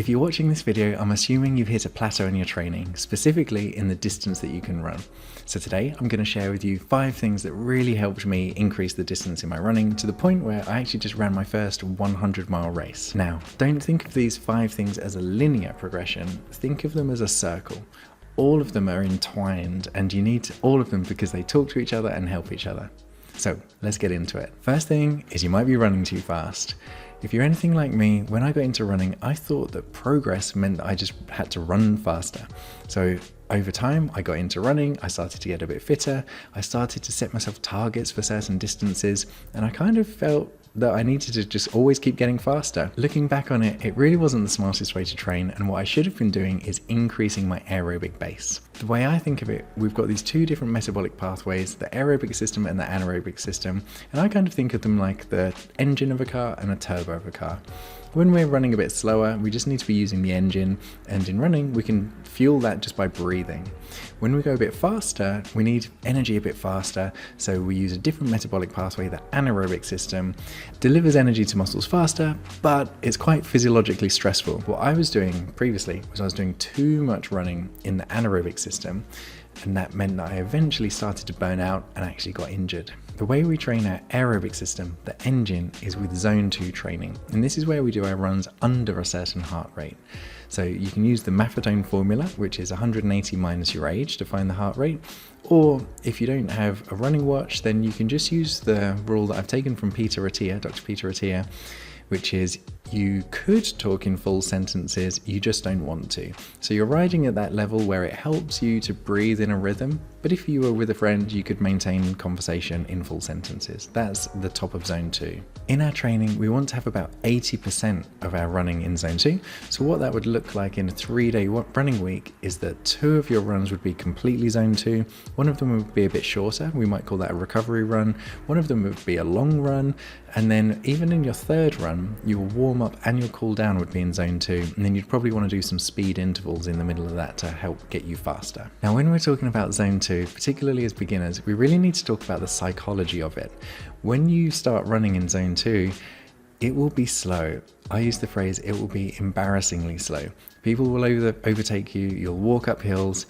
If you're watching this video, I'm assuming you've hit a plateau in your training, specifically in the distance that you can run. So today I'm going to share with you 5 things that really helped me increase the distance in my running to the point where I actually just ran my first 100-mile race. Now, don't think of these 5 things as a linear progression, think of them as a circle. All of them are entwined and you need all of them because they talk to each other and help each other. So let's get into it. First thing is you might be running too fast. If you're anything like me, when I got into running, I thought that progress meant that I just had to run faster. So over time, I got into running, I started to get a bit fitter, I started to set myself targets for certain distances, and I kind of felt that I needed to just always keep getting faster. Looking back on it, it really wasn't the smartest way to train, and what I should have been doing is increasing my aerobic base. The way I think of it, we've got these 2 different metabolic pathways, the aerobic system and the anaerobic system, and I kind of think of them like the engine of a car and a turbo of a car. When we're running a bit slower, we just need to be using the engine, and in running, we can fuel that just by breathing. When we go a bit faster, we need energy a bit faster, so we use a different metabolic pathway. The anaerobic system delivers energy to muscles faster, but it's quite physiologically stressful. What I was doing previously was I was doing too much running in the anaerobic system, and that meant that I eventually started to burn out and actually got injured. The way we train our aerobic system, the engine, is with zone 2 training, and this is where we do our runs under a certain heart rate. So you can use the Maffetone formula, which is 180 minus your age to find the heart rate, or if you don't have a running watch, then you can just use the rule that I've taken from Peter Attia, Dr. Peter Attia, which is you could talk in full sentences, you just don't want to. So you're riding at that level where it helps you to breathe in a rhythm, but if you were with a friend, you could maintain conversation in full sentences. That's the top of zone 2. In our training, we want to have about 80% of our running in zone 2. So what that would look like in a 3-day running week is that 2 of your runs would be completely zone 2. One of them would be a bit shorter. We might call that a recovery run. One of them would be a long run. And then even in your 3rd run, your warm up and your cool down would be in zone 2. And then you'd probably want to do some speed intervals in the middle of that to help get you faster. Now, when we're talking about zone 2, particularly as beginners, we really need to talk about the psychology of it. When you start running in zone 2, it will be slow. I use the phrase, it will be embarrassingly slow. People will overtake you, you'll walk up hills.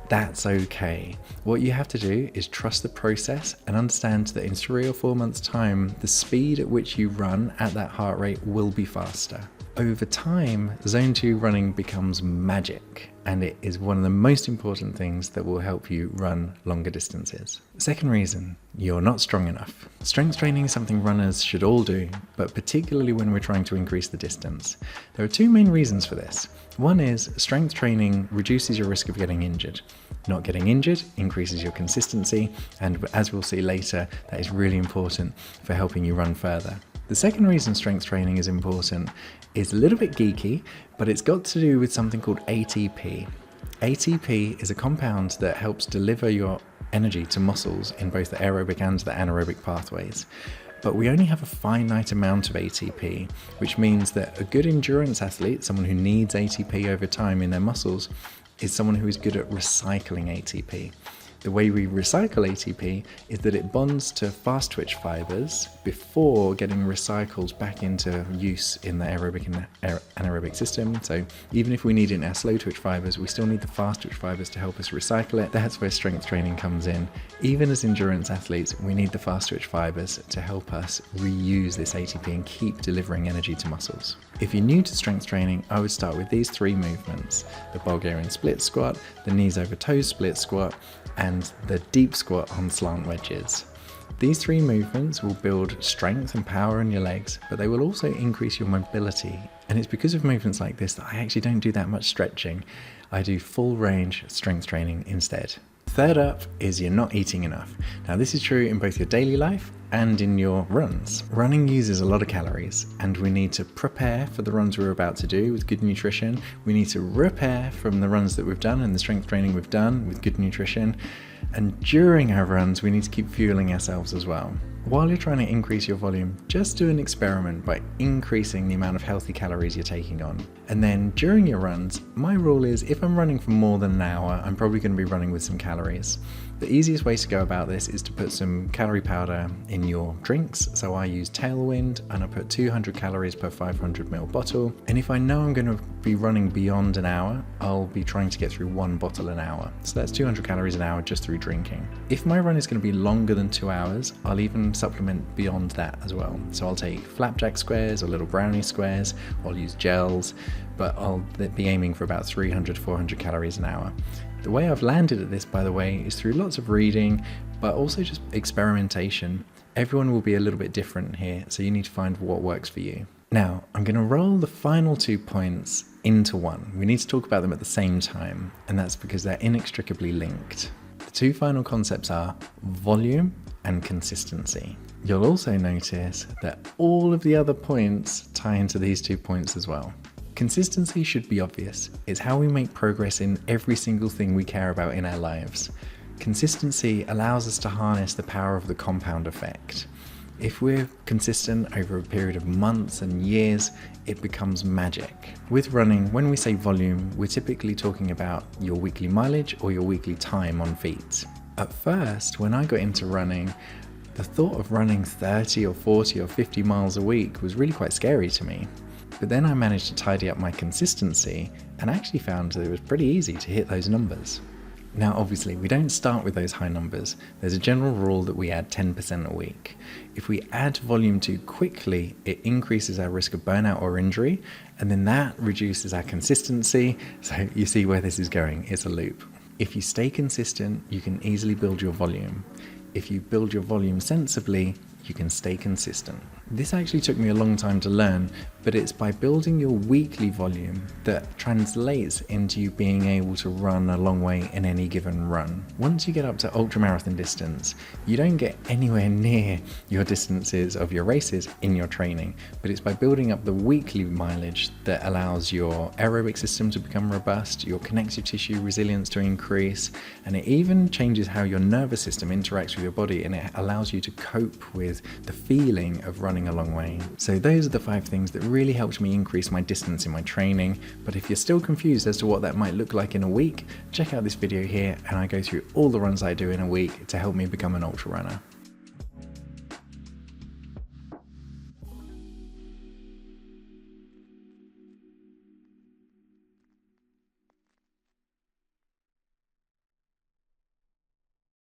That's okay. What you have to do is trust the process and understand that in 3 or 4 months' time, the speed at which you run at that heart rate will be faster. Over time, zone 2 running becomes magic, and it is one of the most important things that will help you run longer distances. Second reason, you're not strong enough. Strength training is something runners should all do, but particularly when we're trying to increase the distance. There are 2 main reasons for this. One is strength training reduces your risk of getting injured. Not getting injured increases your consistency, and as we'll see later, that is really important for helping you run further. The second reason strength training is important is a little bit geeky, but it's got to do with something called ATP. ATP is a compound that helps deliver your energy to muscles in both the aerobic and the anaerobic pathways. But we only have a finite amount of ATP, which means that a good endurance athlete, someone who needs ATP over time in their muscles, is someone who is good at recycling ATP. The way we recycle ATP is that it bonds to fast twitch fibers before getting recycled back into use in the aerobic and anaerobic system. So even if we need it in our slow twitch fibers, we still need the fast twitch fibers to help us recycle it. That's where strength training comes in. Even as endurance athletes, we need the fast twitch fibers to help us reuse this ATP and keep delivering energy to muscles. If you're new to strength training, I would start with these 3 movements: the Bulgarian split squat, the knees over toes split squat, and the deep squat on slant wedges. These 3 movements will build strength and power in your legs, but they will also increase your mobility. And it's because of movements like this that I actually don't do that much stretching. I do full range strength training instead. Third up is you're not eating enough. Now this is true in both your daily life and in your runs. Running uses a lot of calories, and we need to prepare for the runs we're about to do with good nutrition. We need to repair from the runs that we've done and the strength training we've done with good nutrition. And during our runs, we need to keep fueling ourselves as well. While you're trying to increase your volume, just do an experiment by increasing the amount of healthy calories you're taking on. And then during your runs, my rule is if I'm running for more than an hour, I'm probably going to be running with some calories. The easiest way to go about this is to put some calorie powder in your drinks. So I use Tailwind and I put 200 calories per 500ml bottle. And if I know I'm going to be running beyond an hour, I'll be trying to get through 1 bottle an hour. So that's 200 calories an hour just through drinking. If my run is going to be longer than 2 hours, I'll even supplement beyond that as well. So I'll take flapjack squares or little brownie squares, I'll use gels, but I'll be aiming for about 300, 400 calories an hour. The way I've landed at this, by the way, is through lots of reading, but also just experimentation. Everyone will be a little bit different here, so you need to find what works for you. Now, I'm going to roll the final 2 points into one. We need to talk about them at the same time, and that's because they're inextricably linked. The 2 final concepts are volume and consistency. You'll also notice that all of the other points tie into these 2 points as well. Consistency should be obvious. It's how we make progress in every single thing we care about in our lives. Consistency allows us to harness the power of the compound effect. If we're consistent over a period of months and years, it becomes magic. With running, when we say volume, we're typically talking about your weekly mileage or your weekly time on feet. At first, when I got into running, the thought of running 30 or 40 or 50 miles a week was really quite scary to me. But then I managed to tidy up my consistency and actually found that it was pretty easy to hit those numbers. Now obviously we don't start with those high numbers. There's a general rule that we add 10% a week. If we add volume too quickly, it increases our risk of burnout or injury, and then that reduces our consistency. So you see where this is going, it's a loop. If you stay consistent, you can easily build your volume. If you build your volume sensibly, you can stay consistent. This actually took me a long time to learn, but it's by building your weekly volume that translates into you being able to run a long way in any given run. Once you get up to ultramarathon distance, you don't get anywhere near your distances of your races in your training, but it's by building up the weekly mileage that allows your aerobic system to become robust, your connective tissue resilience to increase, and it even changes how your nervous system interacts with your body, and it allows you to cope with the feeling of running a long way. So those are the 5 things that really helped me increase my distance in my training. But if you're still confused as to what that might look like in a week, check out this video here and I go through all the runs I do in a week to help me become an ultra runner.